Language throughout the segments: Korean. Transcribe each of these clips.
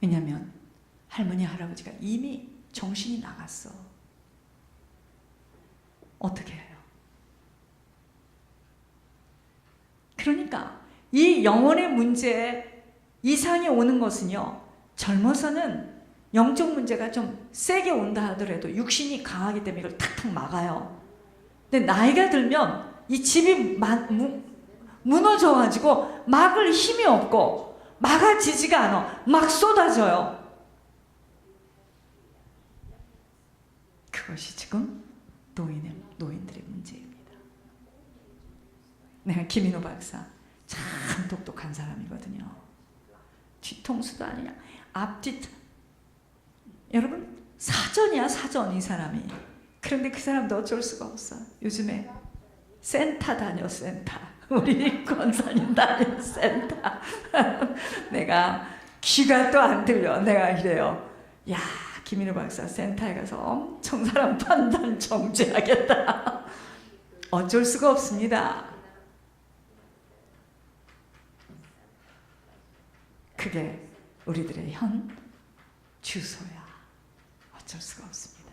왜냐하면 할머니 할아버지가 이미 정신이 나갔어. 어떻게 해요? 그러니까 이 영혼의 문제에 이상이 오는 것은요, 젊어서는 영적 문제가 좀 세게 온다 하더라도 육신이 강하기 때문에 이걸 탁탁 막아요. 근데 나이가 들면 이 집이 무너져가지고 막을 힘이 없고 막아지지가 않아. 막 쏟아져요. 그것이 지금 노인들의 문제입니다. 내가 김인호 박사 참 똑똑한 사람이거든요. 뒤통수도 아니냐 앞뒤, 여러분 사전이야 사전. 이 사람이. 그런데 그 사람도 어쩔 수가 없어. 요즘에 센터 다녀. 센터. 우리 권사님 다니는 센터. 내가 귀가 또 안 들려. 내가 이래요. 야, 김인호 박사 센터에 가서 엄청 사람 판단 정지하겠다. 어쩔 수가 없습니다. 그게 우리들의 현 주소야. 어쩔 수가 없습니다.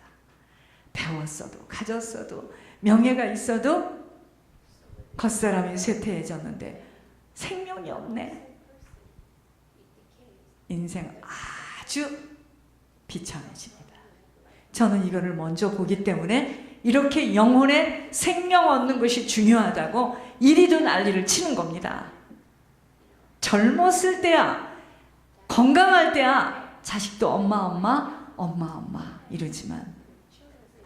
배웠어도 가졌어도 명예가 있어도 겉사람이 쇠퇴해졌는데 생명이 없네. 인생 아주 비참해집니다. 저는 이거를 먼저 보기 때문에 이렇게 영혼의 생명 얻는 것이 중요하다고 이리도 난리를 치는 겁니다. 젊었을 때야, 건강할 때야 자식도 엄마 이러지만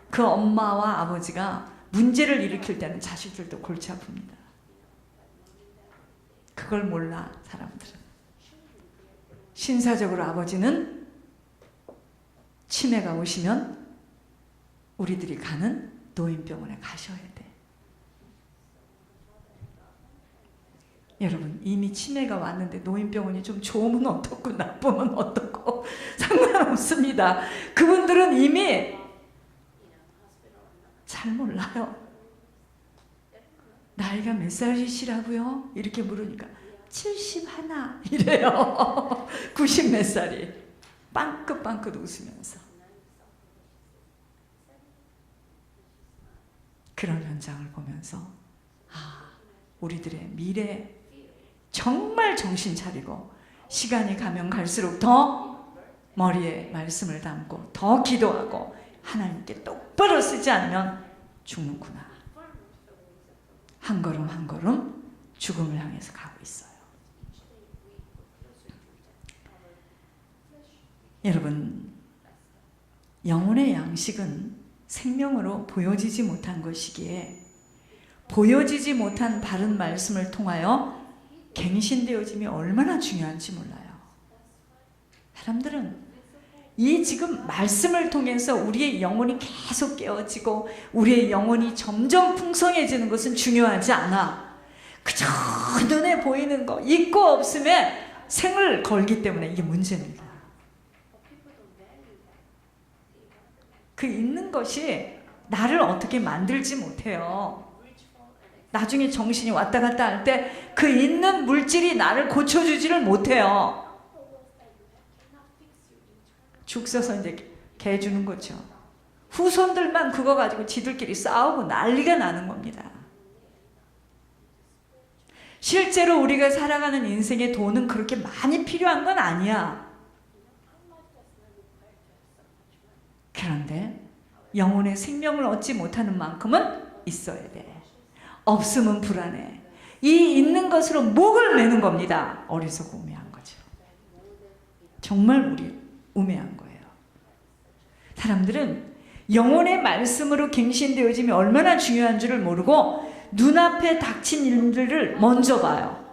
그 엄마와 아버지가 문제를 일으킬 때는 자식들도 골치 아픕니다. 그걸 몰라 사람들은. 신사적으로 아버지는 치매가 오시면 우리들이 가는 노인병원에 가셔야 돼. 여러분 이미 치매가 왔는데 노인병원이 좀 좋으면 어떻고 나쁘면 어떻고 상관없습니다. 그분들은 이미 잘 몰라요. 나이가 몇 살이시라고요? 이렇게 물으니까 71 이래요. 90 몇 살이 빵긋빵긋 웃으면서. 그런 현장을 보면서 우리들의 미래 정말 정신 차리고 시간이 가면 갈수록 더 머리에 말씀을 담고 더 기도하고 하나님께 똑바로 쓰지 않으면 죽는구나. 한 걸음 한 걸음 죽음을 향해서 가고 있어요. 여러분, 영혼의 양식은 생명으로 보여지지 못한 것이기에 보여지지 못한 바른 말씀을 통하여 갱신되어짐이 얼마나 중요한지 몰라요. 사람들은 이 지금 말씀을 통해서 우리의 영혼이 계속 깨어지고 우리의 영혼이 점점 풍성해지는 것은 중요하지 않아. 그저 눈에 보이는 거 있고 없음에 생을 걸기 때문에 이게 문제입니다. 그 있는 것이 나를 어떻게 만들지 못해요. 나중에 정신이 왔다 갔다 할 때 그 있는 물질이 나를 고쳐주지를 못해요. 죽 써서 이제 개 주는 거죠. 후손들만 그거 가지고 지들끼리 싸우고 난리가 나는 겁니다. 실제로 우리가 살아가는 인생의 돈은 그렇게 많이 필요한 건 아니야. 그런데 영혼의 생명을 얻지 못하는 만큼은 있어야 돼. 없으면 불안해. 이 있는 것으로 목을 매는 겁니다. 어리석고 우매한 거죠. 정말 우리 우매한 거예요. 사람들은 영혼의 말씀으로 갱신되어짐이 얼마나 중요한 줄을 모르고 눈앞에 닥친 일들을 먼저 봐요.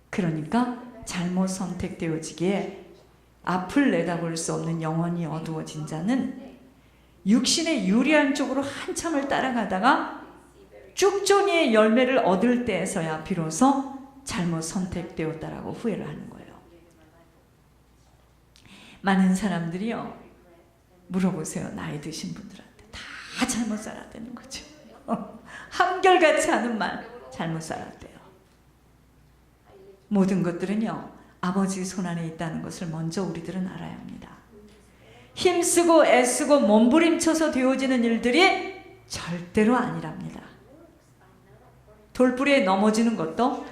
그러니까 잘못 선택되어지기에 앞을 내다볼 수 없는 영혼이 어두워진 자는 육신의 유리한 쪽으로 한참을 따라가다가 쭉종이의 열매를 얻을 때에서야 비로소 잘못 선택되었다라고 후회를 하는 거예요. 많은 사람들이요, 물어보세요. 나이 드신 분들한테 다 잘못 살았다는 거죠. 한결같이 하는 말, 잘못 살았대요. 모든 것들은요, 아버지 손안에 있다는 것을 먼저 우리들은 알아야 합니다. 힘쓰고 애쓰고 몸부림쳐서 되어지는 일들이 절대로 아니랍니다. 돌뿌리에 넘어지는 것도,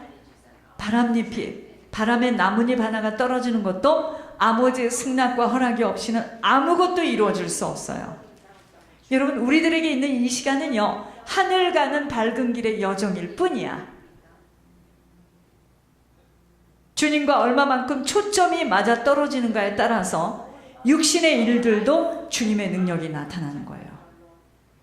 바람에 나뭇잎 하나가 떨어지는 것도 아버지의 승낙과 허락이 없이는 아무것도 이루어질 수 없어요. 여러분, 우리들에게 있는 이 시간은요, 하늘 가는 밝은 길의 여정일 뿐이야. 주님과 얼마만큼 초점이 맞아 떨어지는가에 따라서 육신의 일들도 주님의 능력이 나타나는 거예요.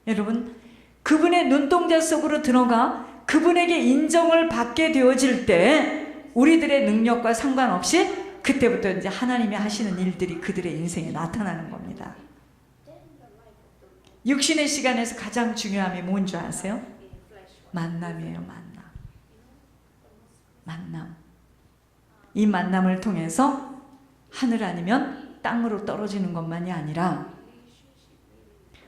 여러분, 그분의 눈동자 속으로 들어가 그분에게 인정을 받게 되어질 때 우리들의 능력과 상관없이 그때부터 이제 하나님이 하시는 일들이 그들의 인생에 나타나는 겁니다. 육신의 시간에서 가장 중요함이 뭔지 아세요? 만남이에요. 만남. 이 만남을 통해서 하늘 아니면 땅으로 떨어지는 것만이 아니라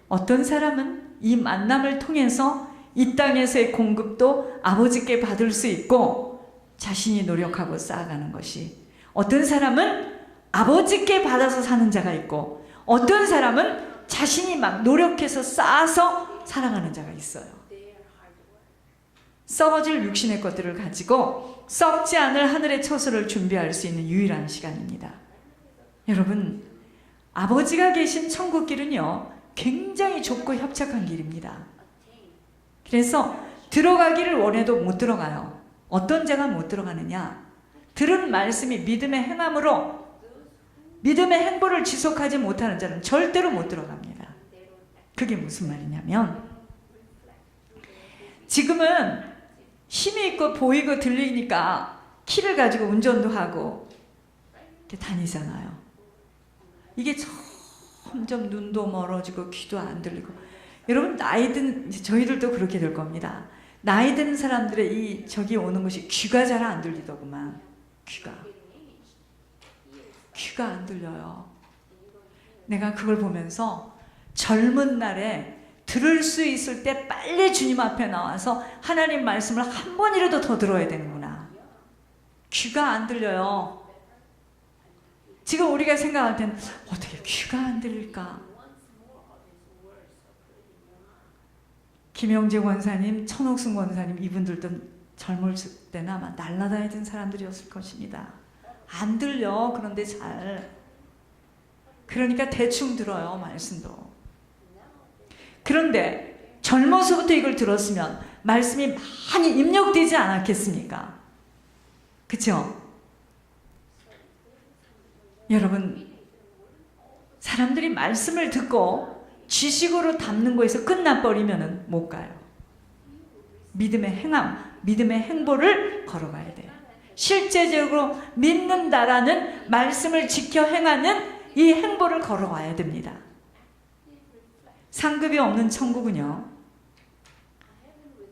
어떤 사람은 이 만남을 통해서 이 땅에서의 공급도 아버지께 받을 수 있고 자신이 노력하고 쌓아가는 것이, 어떤 사람은 아버지께 받아서 사는 자가 있고 어떤 사람은 자신이 막 노력해서 쌓아서 살아가는 자가 있어요. 썩어질 육신의 것들을 가지고 썩지 않을 하늘의 처소를 준비할 수 있는 유일한 시간입니다. 여러분, 아버지가 계신 천국 길은요, 굉장히 좁고 협착한 길입니다. 그래서 들어가기를 원해도 못 들어가요. 어떤 자가 못 들어가느냐? 들은 말씀이 믿음의 행함으로 믿음의 행보를 지속하지 못하는 자는 절대로 못 들어갑니다. 그게 무슨 말이냐면, 지금은 힘이 있고 보이고 들리니까 키를 가지고 운전도 하고 이렇게 다니잖아요. 이게 점점 눈도 멀어지고 귀도 안 들리고, 여러분 나이 든 저희들도 그렇게 될 겁니다. 나이 드는 사람들의 저기 오는 것이 귀가 잘 안 들리더구만. 귀가 안 들려요. 내가 그걸 보면서 젊은 날에 들을 수 있을 때 빨리 주님 앞에 나와서 하나님 말씀을 한 번이라도 더 들어야 되는구나. 귀가 안 들려요. 지금 우리가 생각할 때는 어떻게 귀가 안 들릴까? 김영재 권사님, 천옥순 권사님, 이분들도 젊었을 때는 아마 날라다니던 사람들이었을 것입니다. 안 들려. 그런데 잘. 그러니까 대충 들어요, 말씀도. 그런데 젊어서부터 이걸 들었으면 말씀이 많이 입력되지 않았겠습니까? 그렇죠? 여러분, 사람들이 말씀을 듣고 지식으로 담는 거에서 끝나버리면 못 가요. 믿음의 행함, 믿음의 행보를 걸어가야 돼요. 실제적으로 믿는다라는 말씀을 지켜 행하는 이 행보를 걸어가야 됩니다. 상급이 없는 천국은요,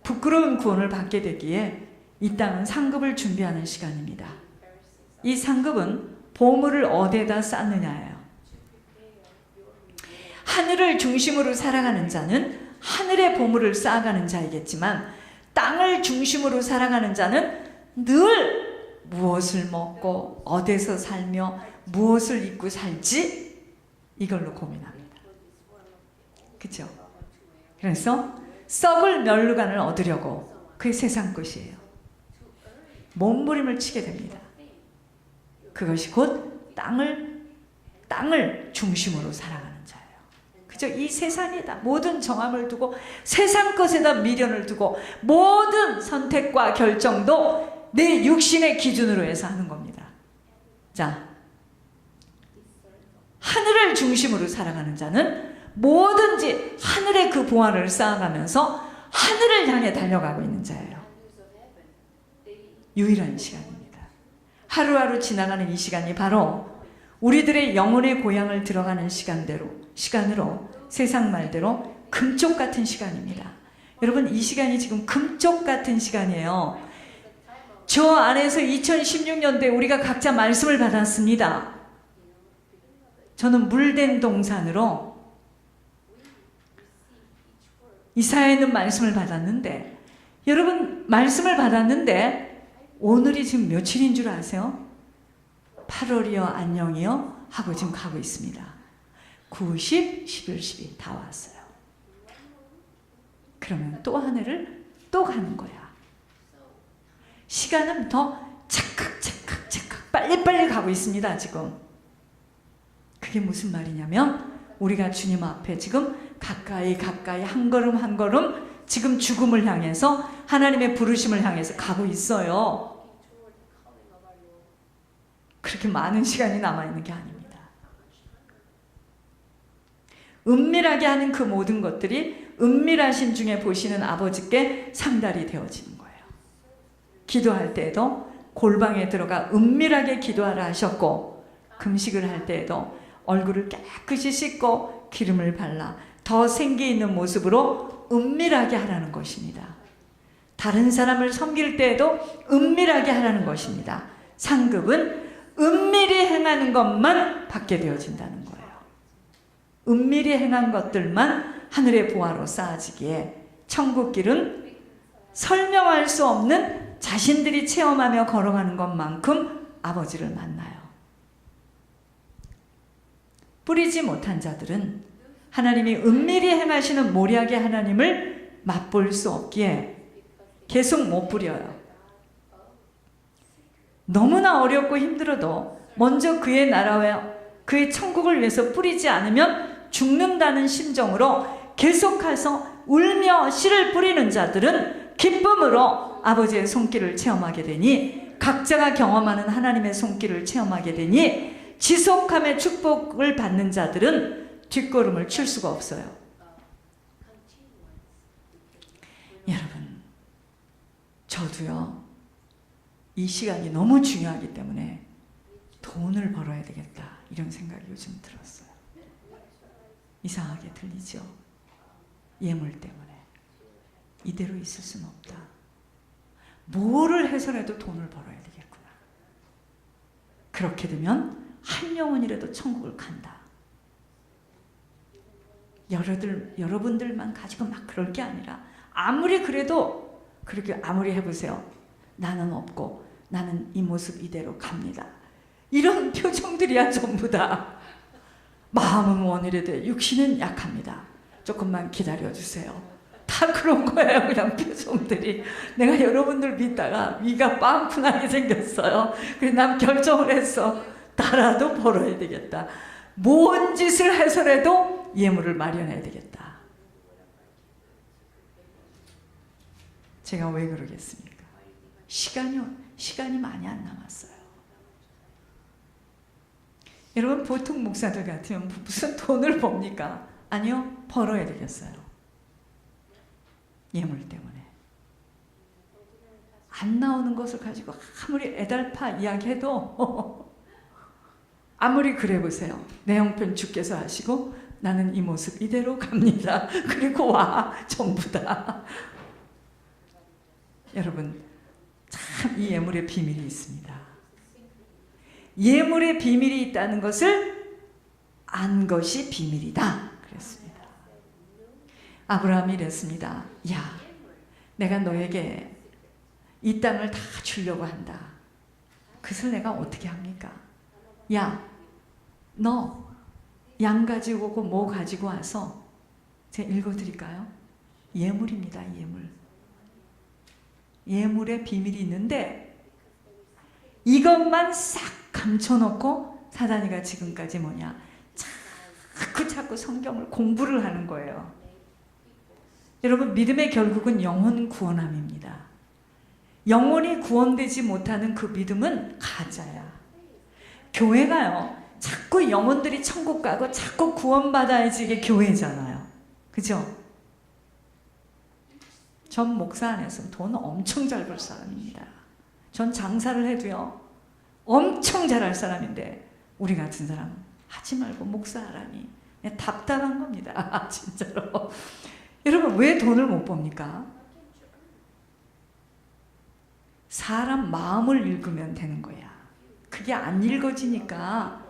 부끄러운 구원을 받게 되기에 이 땅은 상급을 준비하는 시간입니다. 이 상급은 보물을 어디에다 쌓느냐예요. 하늘을 중심으로 살아가는 자는 하늘의 보물을 쌓아가는 자이겠지만, 땅을 중심으로 살아가는 자는 늘 무엇을 먹고 어디서 살며 무엇을 입고 살지, 이걸로 고민합니다. 그렇죠? 그래서 썩을 멸루관을 얻으려고 그게 세상 것이에요. 몸부림을 치게 됩니다. 그것이 곧 땅을 중심으로 살아가는 자예요. 그죠? 이 세상에다 모든 정함을 두고, 세상 것에다 미련을 두고, 모든 선택과 결정도 내 육신의 기준으로 해서 하는 겁니다. 자, 하늘을 중심으로 살아가는 자는 뭐든지 하늘의 그 보화를 쌓아가면서 하늘을 향해 달려가고 있는 자예요. 유일한 시간입니다. 하루하루 지나가는 이 시간이 바로 우리들의 영혼의 고향을 들어가는 시간으로 세상 말대로 금쪽 같은 시간입니다. 여러분, 이 시간이 지금 금쪽 같은 시간이에요. 저 안에서 2016년도에 우리가 각자 말씀을 받았습니다. 저는 물된 동산으로 이사야는 말씀을 받았는데, 여러분 말씀을 받았는데 오늘이 지금 며칠인 줄 아세요? 8월이여 안녕이여 하고 지금 가고 있습니다. 9, 10, 11, 12 다 왔어요. 그러면 또 한 해를 또 가는 거야. 시간은 더 착각 빨리빨리 가고 있습니다. 지금 그게 무슨 말이냐면 우리가 주님 앞에 지금 가까이 한 걸음 한 걸음 지금 죽음을 향해서 하나님의 부르심을 향해서 가고 있어요. 그렇게 많은 시간이 남아있는 게 아닙니다. 은밀하게 하는 그 모든 것들이 은밀하신 중에 보시는 아버지께 상달이 되어지는 거예요. 기도할 때에도 골방에 들어가 은밀하게 기도하라 하셨고, 금식을 할 때에도 얼굴을 깨끗이 씻고 기름을 발라 더 생기 있는 모습으로 은밀하게 하라는 것입니다. 다른 사람을 섬길 때에도 은밀하게 하라는 것입니다. 상급은 은밀히 행하는 것만 받게 되어진다는 거예요. 은밀히 행한 것들만 하늘의 보화로 쌓아지기에 천국길은 설명할 수 없는 자신들이 체험하며 걸어가는 것만큼 아버지를 만나요. 뿌리지 못한 자들은 하나님이 은밀히 행하시는 모략의 하나님을 맛볼 수 없기에 계속 못 뿌려요. 너무나 어렵고 힘들어도 먼저 그의 나라와 그의 천국을 위해서 뿌리지 않으면 죽는다는 심정으로 계속해서 울며 씨를 뿌리는 자들은 기쁨으로 아버지의 손길을 체험하게 되니, 각자가 경험하는 하나님의 손길을 체험하게 되니, 지속함의 축복을 받는 자들은 뒷걸음을 칠 수가 없어요. 여러분, 저도요, 이 시간이 너무 중요하기 때문에 돈을 벌어야 되겠다, 이런 생각이 요즘 들었어요. 이상하게 들리죠? 예물 때문에 이대로 있을 수는 없다. 뭐를 해서라도 돈을 벌어야 되겠구나. 그렇게 되면 한 영혼이라도 천국을 간다. 여러분들만 가지고 막 그럴 게 아니라, 아무리 그래도 그렇게 아무리 해보세요. 나는 없고 나는 이 모습 이대로 갑니다. 이런 표정들이야 전부 다. 마음은 원이라도 육신은 약합니다. 조금만 기다려주세요. 다 그런 거예요. 그냥 표정들이. 내가 여러분들 믿다가 위가 빵꾸나게 생겼어요. 그래서 난 결정을 했어. 나라도 벌어야 되겠다. 뭔 짓을 해서라도 예물을 마련해야 되겠다. 제가 왜 그러겠습니까? 시간이 많이 안 남았어요. 여러분, 보통 목사들 같으면 무슨 돈을 법니까? 아니요, 벌어야 되겠어요. 예물 때문에. 안 나오는 것을 가지고 아무리 애달파 이야기해도 아무리 그래 보세요. 내 형편 주께서 하시고 나는 이 모습 이대로 갑니다. 그리고 와, 전부 다. 여러분, 참 이 예물의 비밀이 있습니다. 예물의 비밀이 있다는 것을 안 것이 비밀이다, 그랬습니다. 아브라함이 이랬습니다. 야, 내가 너에게 이 땅을 다 주려고 한다. 그것을 내가 어떻게 합니까? 야, 너 양 가지고 오고 뭐 가지고 와서, 제가 읽어드릴까요? 예물입니다. 예물. 예물의 비밀이 있는데 이것만 싹 감춰놓고 사단이가 지금까지 뭐냐, 자꾸 성경을 공부를 하는 거예요. 여러분, 믿음의 결국은 영혼 구원함입니다. 영혼이 구원되지 못하는 그 믿음은 가짜야. 교회가요, 자꾸 영혼들이 천국 가고 자꾸 구원받아야지 이게 교회잖아요. 그죠? 전 목사 안에서 돈 엄청 잘 벌 사람입니다. 전 장사를 해도요, 엄청 잘할 사람인데 우리 같은 사람 하지 말고 목사하라니 그냥 답답한 겁니다. 진짜로. 여러분, 왜 돈을 못 법니까? 사람 마음을 읽으면 되는 거야. 그게 안 읽어지니까.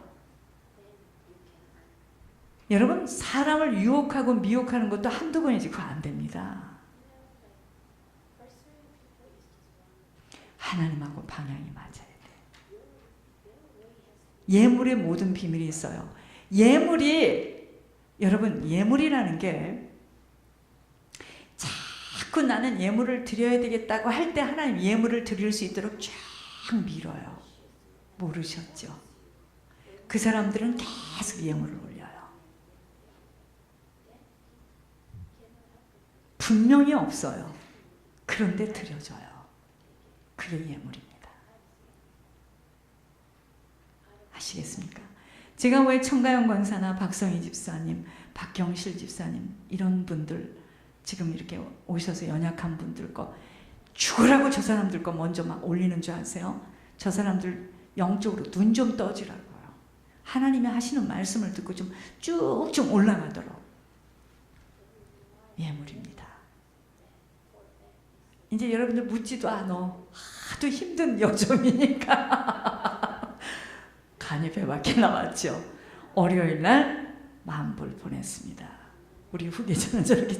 여러분, 사람을 유혹하고 미혹하는 것도 한두 번이지 그거 안 됩니다. 하나님하고 방향이 맞아야 돼. 예물의 모든 비밀이 있어요. 예물이, 여러분, 예물이라는 게 자꾸 나는 예물을 드려야 되겠다고 할 때 하나님 예물을 드릴 수 있도록 쫙 밀어요. 모르셨죠? 그 사람들은 계속 예물을 올려요. 분명히 없어요. 그런데 드려줘요. 그게 예물입니다. 아시겠습니까? 제가 왜 청가영 권사나 박성희 집사님, 박경실 집사님 이런 분들 지금 이렇게 오셔서 연약한 분들 거 죽으라고 저 사람들 거 먼저 막 올리는 줄 아세요? 저 사람들 영적으로 눈 좀 떠지라고요. 하나님이 하시는 말씀을 듣고 좀 쭉쭉 올라가도록. 예물입니다. 이제 여러분들 묻지도 않아. 하도 힘든 요즘이니까 간이 배밖에 나왔죠. 월요일 날 만불 보냈습니다. 우리 후계자는 저렇게